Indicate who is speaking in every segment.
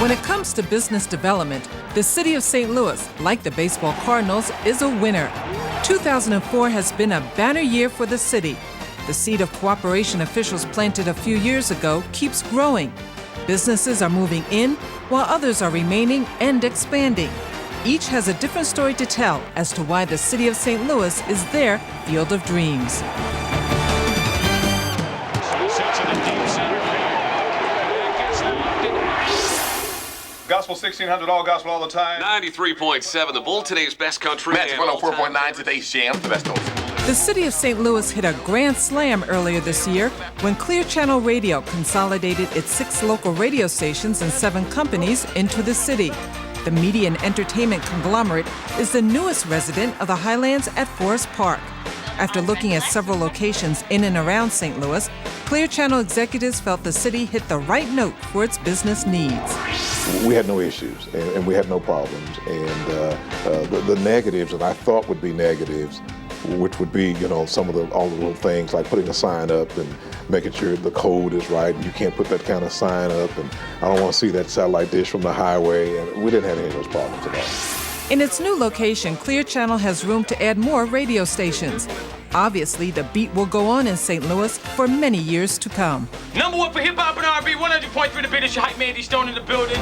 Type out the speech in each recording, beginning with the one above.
Speaker 1: When it comes to business development, the city of St. Louis, like the baseball Cardinals, is a winner. 2004 has been a banner year for the city. The seed of cooperation officials planted a few years ago keeps growing. Businesses are moving in, while others are remaining and expanding. Each has a different story to tell as to why the city of St. Louis is their field of dreams.
Speaker 2: Gospel 1600, all gospel all the time.
Speaker 3: 93.7, the Bull, today's best country.
Speaker 4: Match 104.9, today's jam, the best host.
Speaker 1: The city of St. Louis hit a grand slam earlier this year when Clear Channel Radio consolidated its 6 local radio stations and 7 companies into the city. The media and entertainment conglomerate is the newest resident of the Highlands at Forest Park. After looking at several locations in and around St. Louis, Clear Channel executives felt the city hit the right note for its business needs.
Speaker 5: We had no issues and we had no problems. And the negatives that I thought would be negatives, which would be, some of all the little things like putting a sign up and making sure the code is right. And you can't put that kind of sign up. And I don't want to see that satellite dish from the highway. And we didn't have any of those problems at all.
Speaker 1: In its new location, Clear Channel has room to add more radio stations. Obviously, the beat will go on in St. Louis for many years to come.
Speaker 6: Number 1 for hip-hop and R&B, 100.3 the British hype man, D Stone in the building.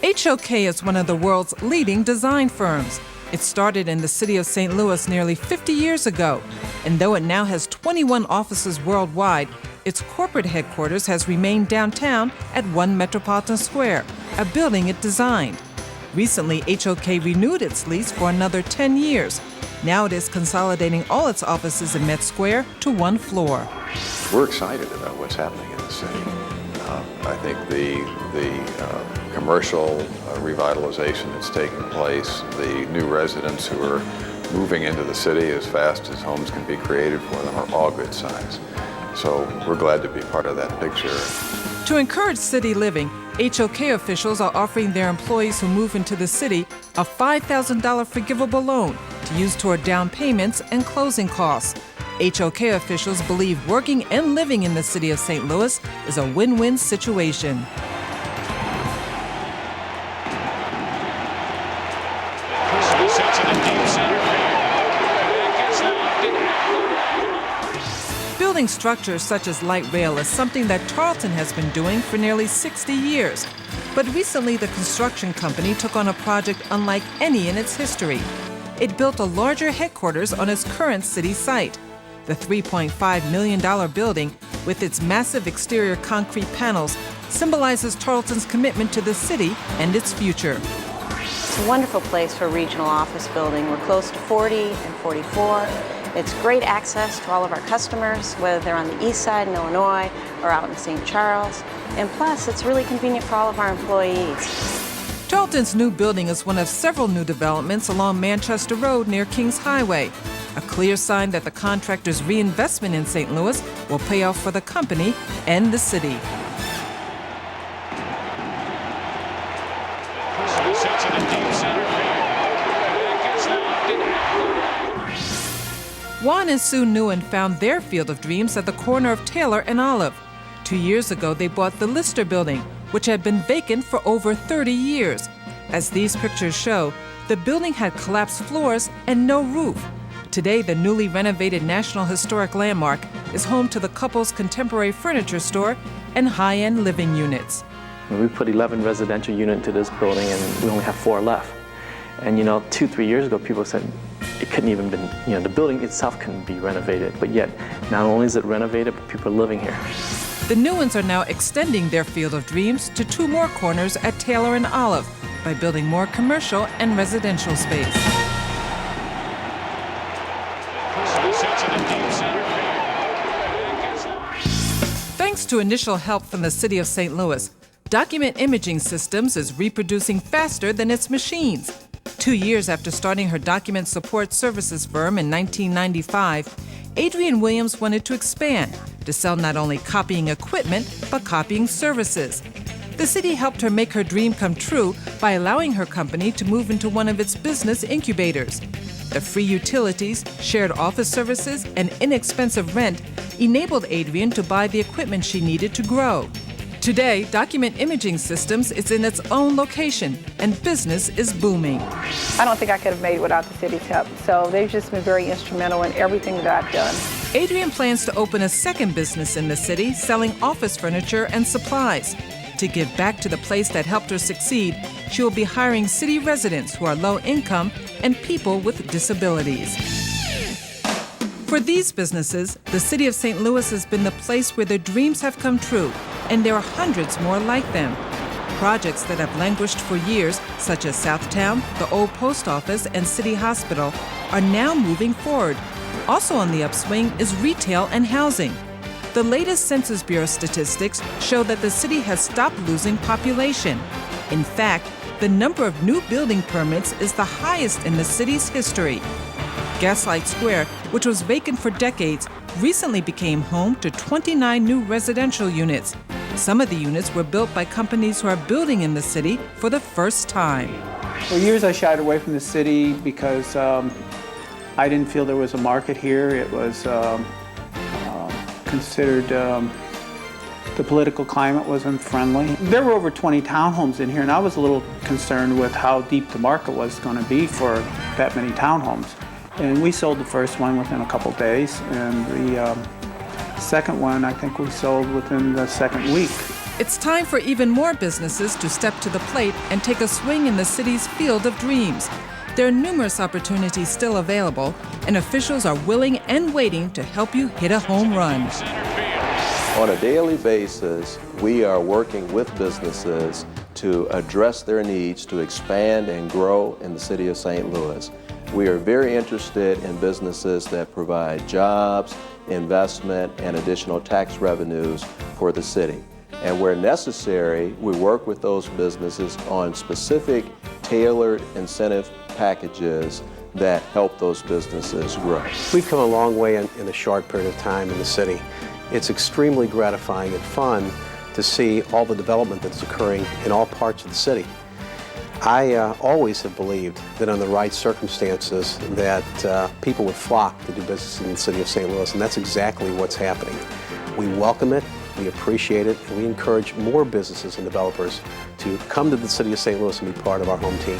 Speaker 6: HOK is one of the world's leading design firms. It started in the city of St. Louis nearly 50 years ago, and though it now has 21 offices worldwide, its corporate headquarters has remained downtown at 1 Metropolitan Square, a building it designed. Recently, HOK renewed its lease for another 10 years. Now it is consolidating all its offices in Met Square to 1 floor.
Speaker 7: We're excited about what's happening in the city. I think the commercial revitalization that's taking place, the new residents who are moving into the city as fast as homes can be created for them are all good signs. So we're glad to be part of that picture.
Speaker 1: To encourage city living, HOK officials are offering their employees who move into the city a $5,000 forgivable loan to use toward down payments and closing costs. HOK officials believe working and living in the city of St. Louis is a win-win situation. Building structures such as light rail is something that Tarleton has been doing for nearly 60 years. But recently, the construction company took on a project unlike any in its history. It built a larger headquarters on its current city site. The $3.5 million building, with its massive exterior concrete panels, symbolizes Tarleton's commitment to the city and its future.
Speaker 8: It's a wonderful place for a regional office building. We're close to 40 and 44. It's great access to all of our customers, whether they're on the east side in Illinois or out in St. Charles. And plus, it's really convenient for all of our employees.
Speaker 1: Tarleton's new building is one of several new developments along Manchester Road near Kings Highway, a clear sign that the contractor's reinvestment in St. Louis will pay off for the company and the city. Juan and Sue Nguyen found their field of dreams at the corner of Taylor and Olive. 2 years ago, they bought the Lister Building, which had been vacant for over 30 years. As these pictures show, the building had collapsed floors and no roof. Today, the newly renovated National Historic Landmark is home to the couple's contemporary furniture store and high-end living units.
Speaker 9: We put 11 residential units into this building and we only have 4 left. And 2-3 years ago, people said it couldn't even been, the building itself couldn't be renovated. But yet, not only is it renovated, but people are living here.
Speaker 1: The Nguyen's are now extending their field of dreams to 2 more corners at Taylor and Olive by building more commercial and residential space. Thanks to initial help from the city of St. Louis, Document Imaging Systems is reproducing faster than its machines. 2 years after starting her document support services firm in 1995, Adrienne Williams wanted to expand to sell not only copying equipment, but copying services.
Speaker 6: The city helped her make her dream come true by allowing her company to move into one of its business incubators. The free utilities, shared office services, and inexpensive rent enabled Adrienne to buy the equipment she needed to grow. Today, Document Imaging Systems is in its own location, and business is booming.
Speaker 10: I don't think I could have made it without the city's help, so they've just been very instrumental in everything that I've done.
Speaker 6: Adrienne plans to open a second business in the city selling office furniture and supplies. To give back to the place that helped her succeed, she will be hiring city residents who are low income and people with disabilities. For these businesses, the city of St. Louis has been the place where their dreams have come true, and there are hundreds more like them. Projects that have languished for years, such as Southtown, the old post office, and City Hospital, are now moving forward. Also on the upswing is retail and housing. The latest Census Bureau statistics show that the city has stopped losing population. In fact, the number of new building permits is the highest in the city's history. Gaslight Square, which was vacant for decades, recently became home to 29 new residential units. Some of the units were built by companies who are building in the city for the first time.
Speaker 11: For years I shied away from the city because I didn't feel there was a market here. It was considered, the political climate wasn't friendly. There were over 20 townhomes in here, and I was a little concerned with how deep the market was going to be for that many townhomes. And we sold the first one within a couple days, and the second one I think we sold within the second week.
Speaker 6: It's time for even more businesses to step to the plate and take a swing in the city's field of dreams. There are numerous opportunities still available, and officials are willing and waiting to help you hit a home run.
Speaker 12: On a daily basis, we are working with businesses to address their needs to expand and grow in the city of St. Louis. We are very interested in businesses that provide jobs, investment, and additional tax revenues for the city. And where necessary, we work with those businesses on specific tailored incentive packages that help those businesses grow.
Speaker 13: We've come a long way in a short period of time in the city. It's extremely gratifying and fun to see all the development that's occurring in all parts of the city. I always have believed that under the right circumstances that people would flock to do business in the city of St. Louis, and that's exactly what's happening. We welcome it, we appreciate it, and we encourage more businesses and developers to come to the city of St. Louis and be part of our home team.